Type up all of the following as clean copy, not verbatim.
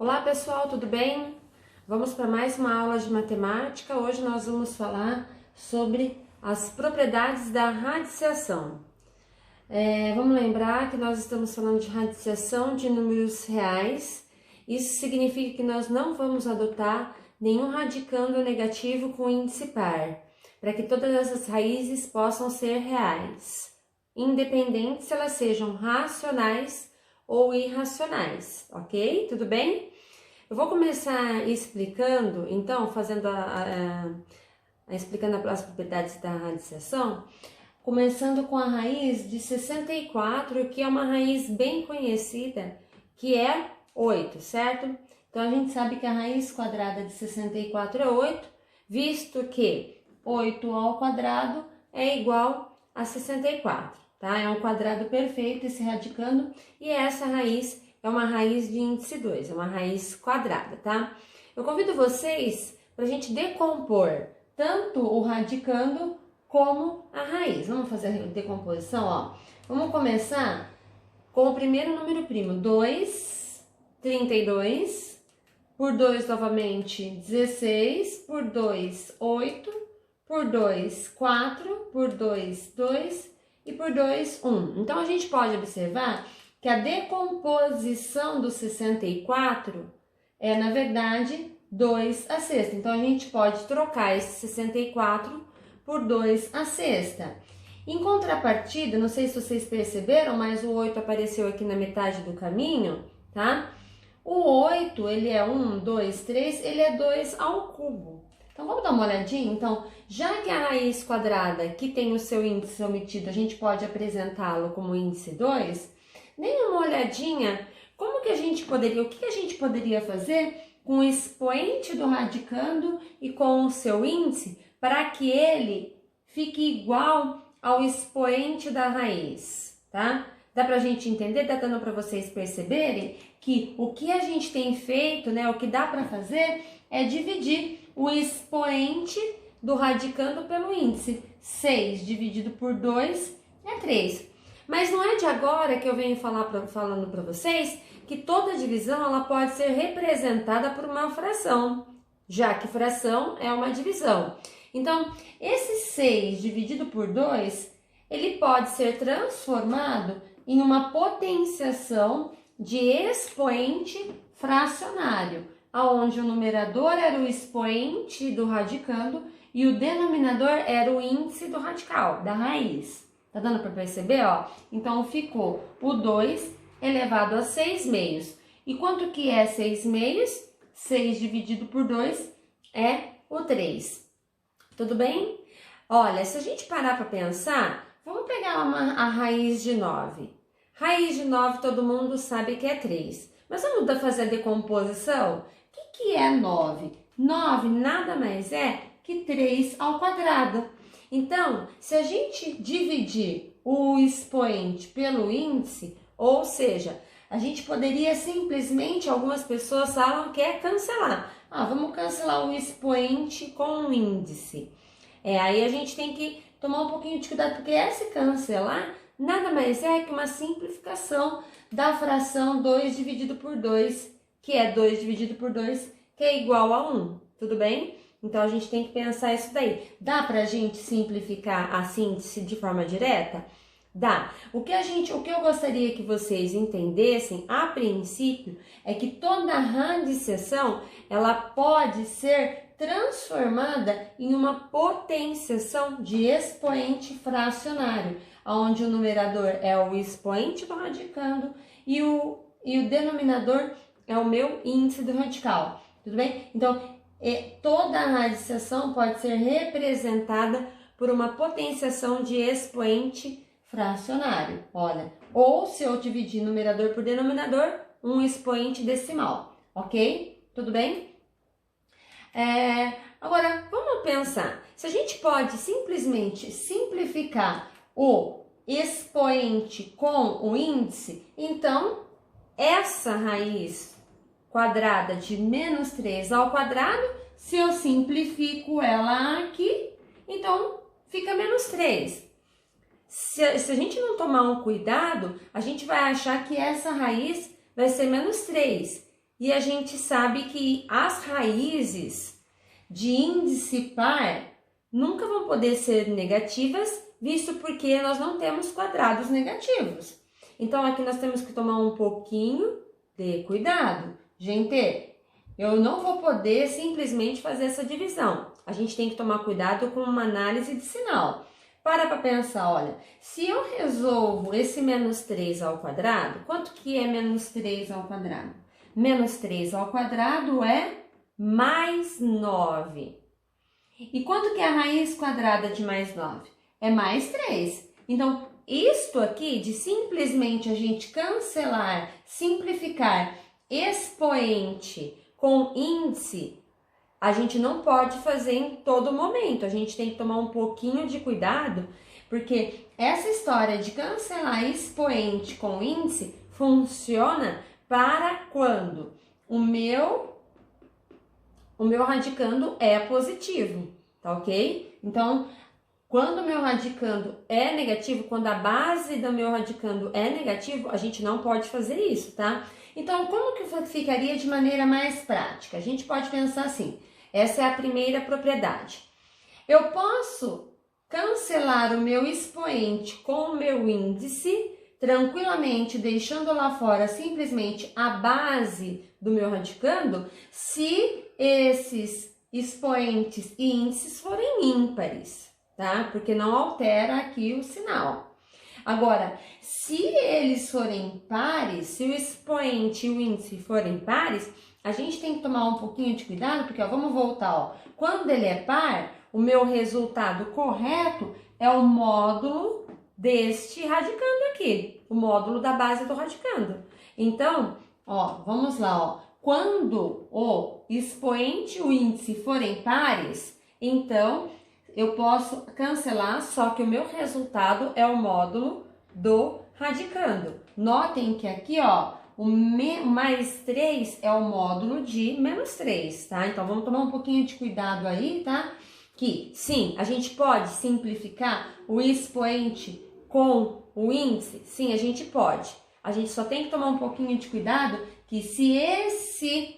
Olá pessoal, tudo bem? Vamos para mais uma aula de matemática. Hoje nós vamos falar sobre as propriedades da radiciação. Vamos lembrar que nós estamos falando de radiciação de números reais. Isso significa que nós não vamos adotar nenhum radicando negativo com índice par, para que todas essas raízes possam ser reais, independente se elas sejam racionais ou irracionais, ok? Tudo bem? Eu vou começar explicando, então, explicando as propriedades da radiciação, começando com a raiz de 64, que é uma raiz bem conhecida, que é 8, certo? Então, a gente sabe que a raiz quadrada de 64 é 8, visto que 8 ao quadrado é igual a 64, tá? É um quadrado perfeito esse radicando, e essa raiz é uma raiz de índice 2, é uma raiz quadrada, tá? Eu convido vocês para a gente decompor tanto o radicando como a raiz. Vamos fazer a decomposição, ó. Vamos começar com o primeiro número primo, 2, 32, por 2 novamente, 16, por 2, 8, por 2, 4, por 2, 2 e por 2, 1. Então, a gente pode observar que a decomposição do 64 é, na verdade, 2 à sexta. Então, a gente pode trocar esse 64 por 2 à sexta. Em contrapartida, não sei se vocês perceberam, mas o 8 apareceu aqui na metade do caminho, tá? O 8, ele é 1, 2, 3, ele é 2 ao cubo. Então, vamos dar uma olhadinha? Então, já que a raiz quadrada, que tem o seu índice omitido, a gente pode apresentá-lo como índice 2, nem uma olhadinha, como que a gente poderia, o que a gente poderia fazer com o expoente do radicando e com o seu índice para que ele fique igual ao expoente da raiz, tá? Dá pra gente entender, tá dando para vocês perceberem que o que a gente tem feito, né, o que dá para fazer é dividir o expoente do radicando pelo índice. 6 dividido por 2 é 3. Mas não é de agora que eu venho falando para vocês que toda divisão ela pode ser representada por uma fração, já que fração é uma divisão. Então, esse 6 dividido por 2, ele pode ser transformado em uma potenciação de expoente fracionário, onde o numerador era o expoente do radicando e o denominador era o índice do radical, da raiz. Tá dando para perceber, ó? Então, ficou o 2 elevado a 6 meios. E quanto que é 6 meios? 6 dividido por 2 é o 3. Tudo bem? Olha, se a gente parar para pensar, vamos pegar a raiz de 9. Raiz de 9 todo mundo sabe que é 3. Mas vamos fazer a decomposição? O que é 9? 9 nada mais é que 3 ao quadrado. Então, se a gente dividir o expoente pelo índice, ou seja, a gente poderia simplesmente, algumas pessoas falam que é cancelar. Vamos cancelar o expoente com o índice. Aí a gente tem que tomar um pouquinho de cuidado, porque esse cancelar nada mais é que uma simplificação da fração 2 dividido por 2, que é 2 dividido por 2, que é igual a 1, tudo bem? Então, a gente tem que pensar isso daí. Dá pra gente simplificar a síntese de forma direta? Dá. O que eu gostaria que vocês entendessem, a princípio, é que toda radiciação, ela pode ser transformada em uma potenciação de expoente fracionário, onde o numerador é o expoente do radicando e o denominador é o meu índice do radical. Tudo bem? Então, toda a radiciação pode ser representada por uma potenciação de expoente fracionário. Olha, ou se eu dividir numerador por denominador, um expoente decimal, ok? Tudo bem? Agora, vamos pensar. Se a gente pode simplesmente simplificar o expoente com o índice, então, essa raiz quadrada de menos 3 ao quadrado, se eu simplifico ela aqui, então fica menos 3. Se a gente não tomar um cuidado, a gente vai achar que essa raiz vai ser menos 3. e a gente sabe que as raízes de índice par nunca vão poder ser negativas, visto porque nós não temos quadrados negativos. Então, aqui nós temos que tomar um pouquinho de cuidado. Gente, eu não vou poder simplesmente fazer essa divisão. A gente tem que tomar cuidado com uma análise de sinal. Para pensar, olha, se eu resolvo esse menos 3 ao quadrado, quanto que é menos 3 ao quadrado? Menos 3 ao quadrado é mais 9. E quanto que é a raiz quadrada de mais 9? É mais 3. Então, isto aqui de simplesmente a gente cancelar, simplificar expoente com índice, a gente não pode fazer em todo momento. A gente tem que tomar um pouquinho de cuidado, porque essa história de cancelar expoente com índice funciona para quando o meu radicando é positivo, tá ok? Então, quando o meu radicando é negativo, quando a base do meu radicando é negativo, a gente não pode fazer isso, tá? Então, como que ficaria de maneira mais prática? A gente pode pensar assim, essa é a primeira propriedade. Eu posso cancelar o meu expoente com o meu índice, tranquilamente, deixando lá fora simplesmente a base do meu radicando, se esses expoentes e índices forem ímpares, tá? Porque não altera aqui o sinal. Agora, se eles forem pares, se o expoente e o índice forem pares, a gente tem que tomar um pouquinho de cuidado, porque ó, vamos voltar, ó. Quando ele é par, o meu resultado correto é o módulo deste radicando aqui, o módulo da base do radicando. Então, ó, vamos lá, ó. Quando o expoente e o índice forem pares, então eu posso cancelar, só que o meu resultado é o módulo do radicando. Notem que aqui, ó, o mais 3 é o módulo de menos 3, tá? Então, vamos tomar um pouquinho de cuidado aí, tá? Que, sim, a gente pode simplificar o expoente com o índice? Sim, a gente pode. A gente só tem que tomar um pouquinho de cuidado que se esse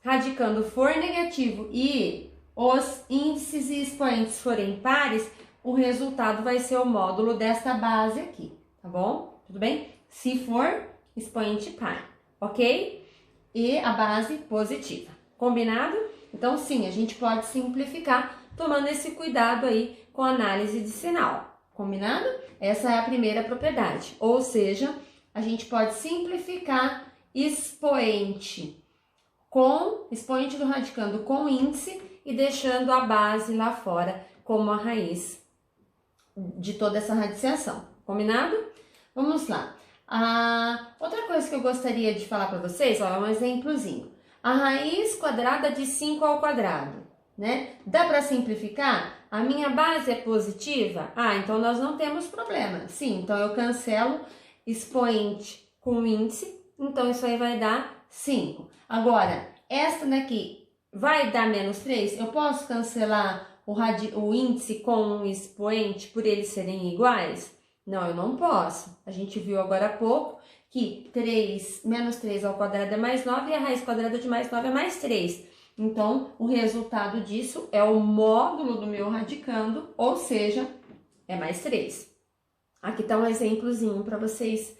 radicando for negativo e os índices e expoentes forem pares, o resultado vai ser o módulo desta base aqui, tá bom? Tudo bem? Se for expoente par, ok? E a base positiva, combinado? Então, sim, a gente pode simplificar tomando esse cuidado aí com a análise de sinal, combinado? Essa é a primeira propriedade, ou seja, a gente pode simplificar expoente do radicando com índice e deixando a base lá fora como a raiz de toda essa radiciação, combinado? Vamos lá. Outra coisa que eu gostaria de falar para vocês, ó, é um exemplozinho. A raiz quadrada de 5 ao quadrado, né? Dá para simplificar? A minha base é positiva? Então nós não temos problema. Sim, então eu cancelo expoente com índice, então isso aí vai dar 5. Agora, esta daqui vai dar menos 3? Eu posso cancelar o índice com um expoente por eles serem iguais? Não, eu não posso. A gente viu agora há pouco que menos 3 ao quadrado é mais 9 e a raiz quadrada de mais 9 é mais 3. Então, o resultado disso é o módulo do meu radicando, ou seja, é mais 3. Aqui está um exemplozinho para vocês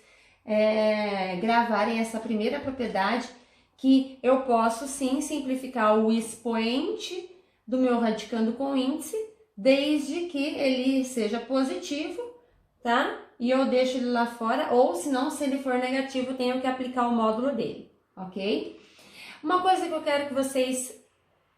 gravarem essa primeira propriedade, que eu posso sim simplificar o expoente do meu radicando com índice, desde que ele seja positivo, tá? E eu deixo ele lá fora, ou se não, se ele for negativo, eu tenho que aplicar o módulo dele, ok? Uma coisa que eu quero que vocês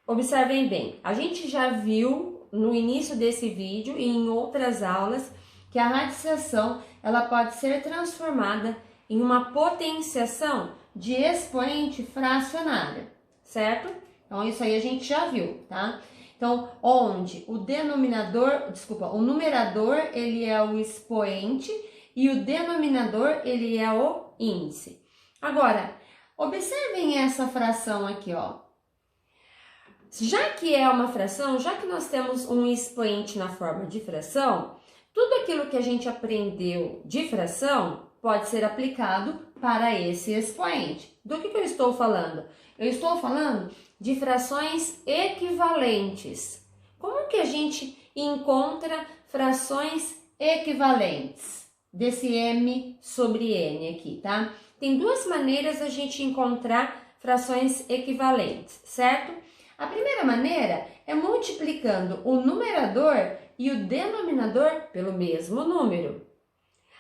observem bem, a gente já viu no início desse vídeo e em outras aulas que a radiciação ela pode ser transformada em uma potenciação de expoente fracionária, certo? Então, isso aí a gente já viu, tá? Então, onde o numerador, ele é o expoente e o denominador, ele é o índice. Agora, observem essa fração aqui, ó. Já que é uma fração, já que nós temos um expoente na forma de fração, tudo aquilo que a gente aprendeu de fração pode ser aplicado para esse expoente. Do que eu estou falando? Eu estou falando de frações equivalentes. Como que a gente encontra frações equivalentes desse m sobre n aqui, tá? Tem duas maneiras a gente encontrar frações equivalentes, certo? A primeira maneira é multiplicando o numerador e o denominador pelo mesmo número.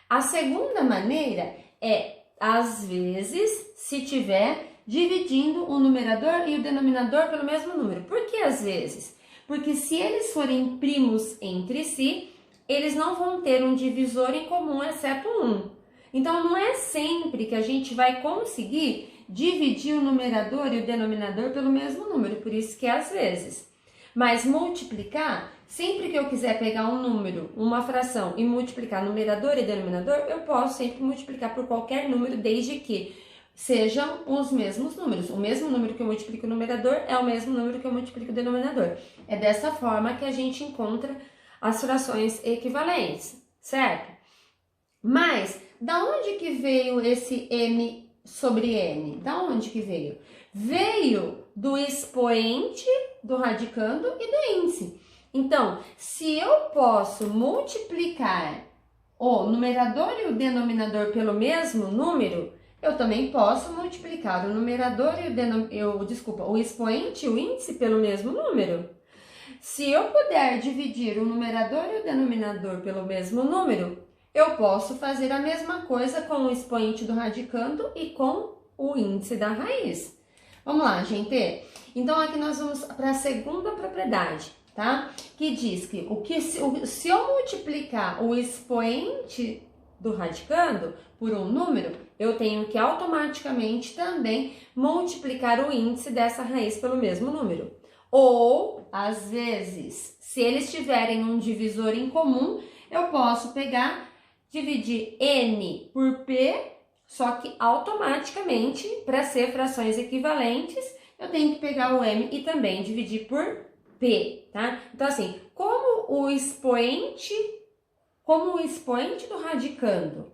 A segunda maneira é, às vezes, se tiver dividindo o numerador e o denominador pelo mesmo número. Por que às vezes? Porque se eles forem primos entre si, eles não vão ter um divisor em comum, exceto um. Então, não é sempre que a gente vai conseguir dividir o numerador e o denominador pelo mesmo número, por isso que é às vezes. Mas multiplicar, sempre que eu quiser pegar um número, uma fração e multiplicar numerador e denominador, eu posso sempre multiplicar por qualquer número, desde que sejam os mesmos números. O mesmo número que eu multiplico o numerador é o mesmo número que eu multiplico o denominador. É dessa forma que a gente encontra as frações equivalentes, certo? Mas, da onde que veio esse m sobre n? Da onde que veio? Veio do expoente, do radicando e do índice. Então, se eu posso multiplicar o numerador e o denominador pelo mesmo número, eu também posso multiplicar o numerador e o expoente e o índice pelo mesmo número. Se eu puder dividir o numerador e o denominador pelo mesmo número, eu posso fazer a mesma coisa com o expoente do radicando e com o índice da raiz. Vamos lá, gente? Então, aqui nós vamos para a segunda propriedade, tá? Que diz que, se eu multiplicar o expoente do radicando por um número, eu tenho que automaticamente também multiplicar o índice dessa raiz pelo mesmo número. Ou, às vezes, se eles tiverem um divisor em comum, eu posso dividir n por p, só que automaticamente, para ser frações equivalentes, eu tenho que pegar o m e também dividir por p, tá? Então, assim, como o expoente do radicando,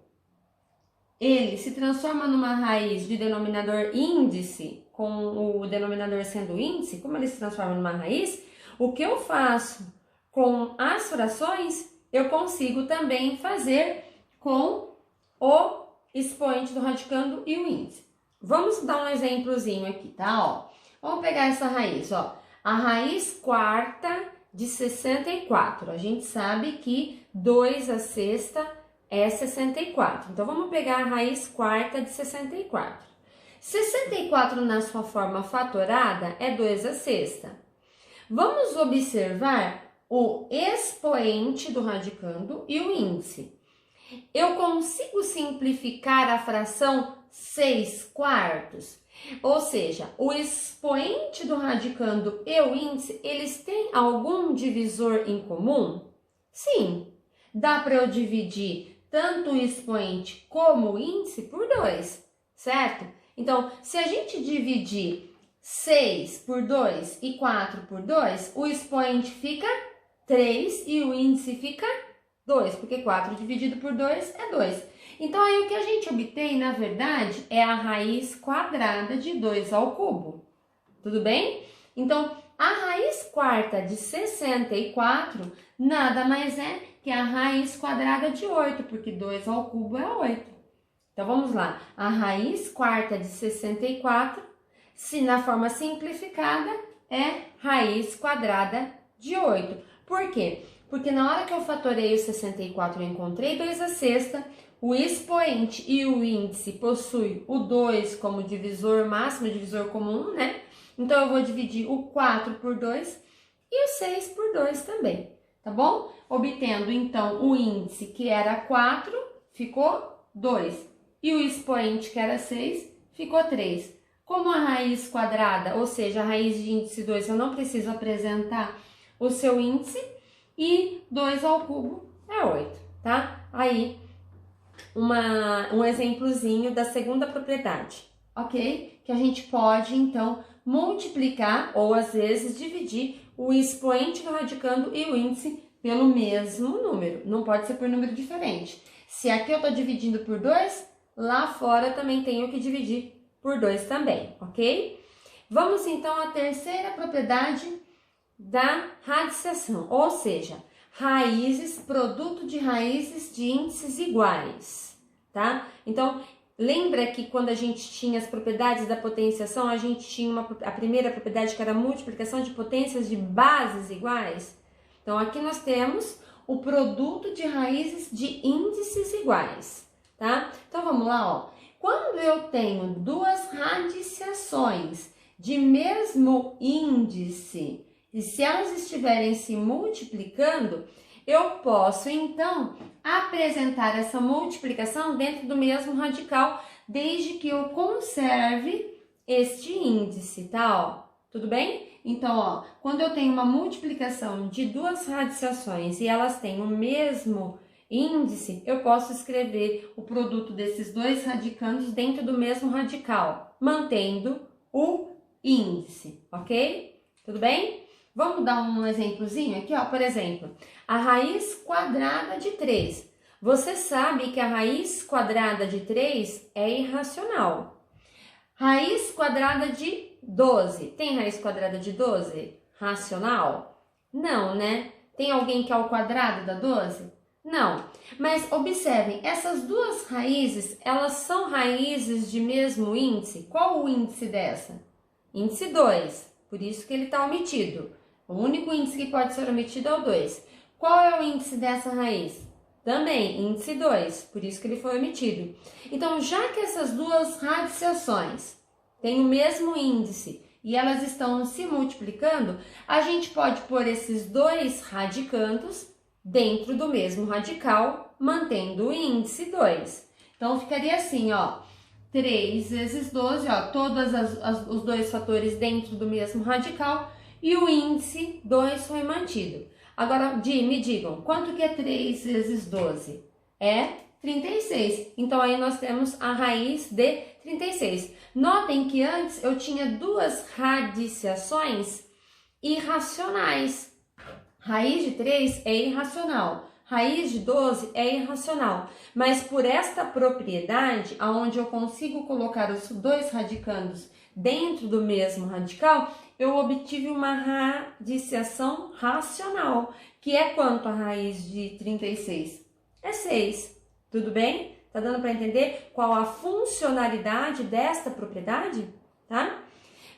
ele se transforma numa raiz de denominador índice, com o denominador sendo índice, como ele se transforma numa raiz, o que eu faço com as frações, eu consigo também fazer com o expoente do radicando e o índice. Vamos dar um exemplozinho aqui, tá? Ó, vamos pegar essa raiz, ó. A raiz quarta de 64. A gente sabe que 2 à sexta é 64. Então, vamos pegar a raiz quarta de 64. 64 na sua forma fatorada é 2 à sexta. Vamos observar o expoente do radicando e o índice. Eu consigo simplificar a fração 6/4? Ou seja, o expoente do radicando e o índice, eles têm algum divisor em comum? Sim, dá para eu dividir tanto o expoente como o índice por 2, certo? Então, se a gente dividir 6 por 2 e 4 por 2, o expoente fica 3 e o índice fica 2, porque 4 dividido por 2 é 2. Então, aí o que a gente obtém, na verdade, é a raiz quadrada de 2 ao cubo. Tudo bem? Então, a raiz quarta de 64 nada mais é que a raiz quadrada de 8, porque 2 ao cubo é 8. Então, vamos lá. A raiz quarta de 64, se na forma simplificada, é raiz quadrada de 8. Por quê? Porque na hora que eu fatorei o 64, eu encontrei 2 à sexta, o expoente e o índice possuem o 2 como divisor máximo, divisor comum, né? Então, eu vou dividir o 4 por 2 e o 6 por 2 também, tá bom? Obtendo, então, o índice, que era 4, ficou 2. E o expoente, que era 6, ficou 3. Como a raiz quadrada, ou seja, a raiz de índice 2, eu não preciso apresentar o seu índice, e 2 ao cubo é 8, tá? Aí, um exemplozinho da segunda propriedade, ok? Que a gente pode, então, multiplicar ou, às vezes, dividir o expoente do radicando e o índice pelo mesmo número. Não pode ser por número diferente. Se aqui eu estou dividindo por 2, lá fora também tenho que dividir por 2 também, ok? Vamos então à terceira propriedade da radiciação, ou seja, raízes, produto de raízes de índices iguais, tá? Então, lembra que quando a gente tinha as propriedades da potenciação, a gente tinha a primeira propriedade que era a multiplicação de potências de bases iguais? Então, aqui nós temos o produto de raízes de índices iguais, tá? Então, vamos lá, ó. Quando eu tenho duas radiciações de mesmo índice, e se elas estiverem se multiplicando, eu posso, então, apresentar essa multiplicação dentro do mesmo radical, desde que eu conserve este índice, tá? Ó, tudo bem? Então, ó, quando eu tenho uma multiplicação de duas radiciações e elas têm o mesmo índice, eu posso escrever o produto desses dois radicandos dentro do mesmo radical, mantendo o índice, ok? Tudo bem? Vamos dar um exemplozinho aqui, ó. Por exemplo, a raiz quadrada de 3. Você sabe que a raiz quadrada de 3 é irracional. Raiz quadrada de 12. Tem raiz quadrada de 12 racional? Não, né? Tem alguém que é o quadrado da 12? Não. Mas observem, essas duas raízes, elas são raízes de mesmo índice. Qual o índice dessa? Índice 2. Por isso que ele está omitido. O único índice que pode ser omitido é o 2. Qual é o índice dessa raiz? Também, índice 2, por isso que ele foi omitido. Então, já que essas duas radiciações têm o mesmo índice e elas estão se multiplicando, a gente pode pôr esses dois radicandos dentro do mesmo radical, mantendo o índice 2. Então, ficaria assim, ó, 3 vezes 12, ó, todos os dois fatores dentro do mesmo radical, e o índice 2 foi mantido. Agora, me digam, quanto que é 3 vezes 12? É 36. Então, aí nós temos a raiz de 36. Notem que antes eu tinha duas radiciações irracionais. Raiz de 3 é irracional. Raiz de 12 é irracional. Mas por esta propriedade, onde eu consigo colocar os dois radicandos dentro do mesmo radical, eu obtive uma radiciação racional, que é quanto a raiz de 36? É 6. Tudo bem? Tá dando para entender qual a funcionalidade desta propriedade? Tá?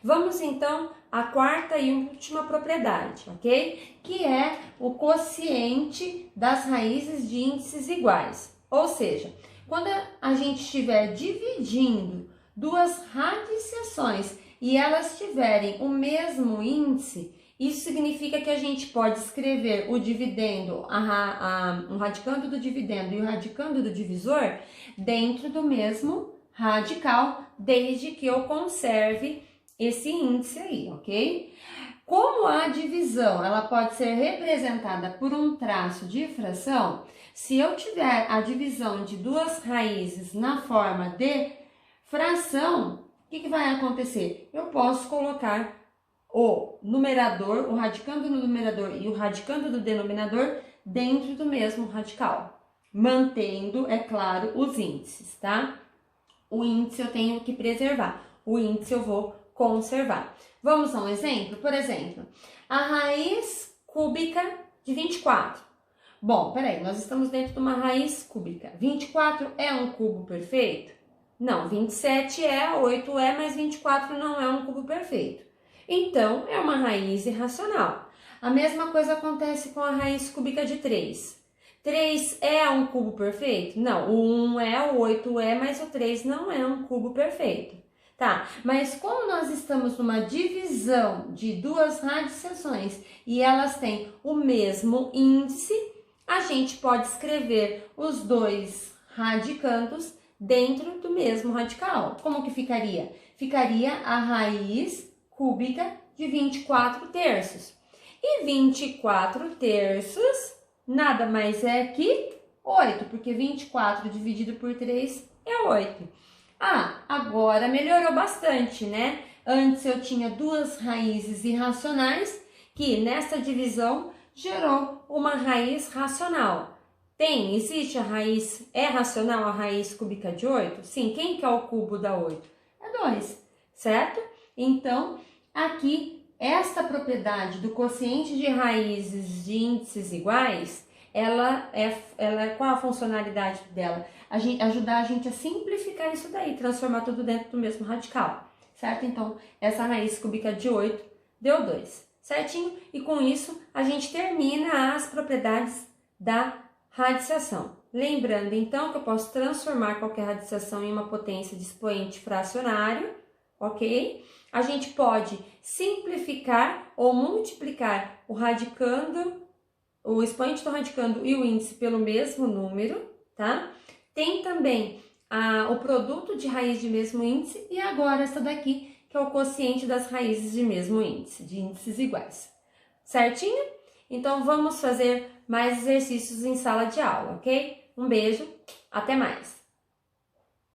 Vamos então à quarta e última propriedade, ok? Que é o quociente das raízes de índices iguais. Ou seja, quando a gente estiver dividindo duas radiciações e elas tiverem o mesmo índice, isso significa que a gente pode escrever o dividendo, o radicando do dividendo e o radicando do divisor dentro do mesmo radical, desde que eu conserve esse índice aí, ok? Como a divisão ela pode ser representada por um traço de fração, se eu tiver a divisão de duas raízes na forma de fração, o que vai acontecer? Eu posso colocar o numerador, o radicando no numerador e o radicando do denominador dentro do mesmo radical, mantendo, é claro, os índices, tá? O índice eu tenho que preservar, o índice eu vou conservar. Vamos a um exemplo? Por exemplo, a raiz cúbica de 24. Bom, peraí, nós estamos dentro de uma raiz cúbica. 24 é um cubo perfeito? Não, 27 é, 8 é, mas 24 não é um cubo perfeito. Então, é uma raiz irracional. A mesma coisa acontece com a raiz cúbica de 3. 3 é um cubo perfeito? Não, o 1 é, o 8 é, mas o 3 não é um cubo perfeito. Tá, mas como nós estamos numa divisão de duas radiciações e elas têm o mesmo índice, a gente pode escrever os dois radicandos dentro do mesmo radical. Como que ficaria? Ficaria a raiz cúbica de 24 terços. E 24 terços nada mais é que 8, porque 24 dividido por 3 é 8. Ah, agora melhorou bastante, né? Antes eu tinha duas raízes irracionais, que nessa divisão gerou uma raiz racional. Existe a raiz, é racional a raiz cúbica de 8? Sim, quem que é o cubo da 8? É 2, certo? Então, aqui, esta propriedade do quociente de raízes de índices iguais, qual a funcionalidade dela? Ajudar a gente a simplificar isso daí, transformar tudo dentro do mesmo radical, certo? Então, essa raiz cúbica de 8 deu 2, certinho? E com isso, a gente termina as propriedades da radiciação. Lembrando, então, que eu posso transformar qualquer radiciação em uma potência de expoente fracionário, ok? A gente pode simplificar ou multiplicar o expoente do radicando e o índice pelo mesmo número, tá? Tem também o produto de raiz de mesmo índice e agora essa daqui, que é o quociente das raízes de mesmo índice, de índices iguais. Certinho? Então, vamos fazer mais exercícios em sala de aula, ok? Um beijo, até mais!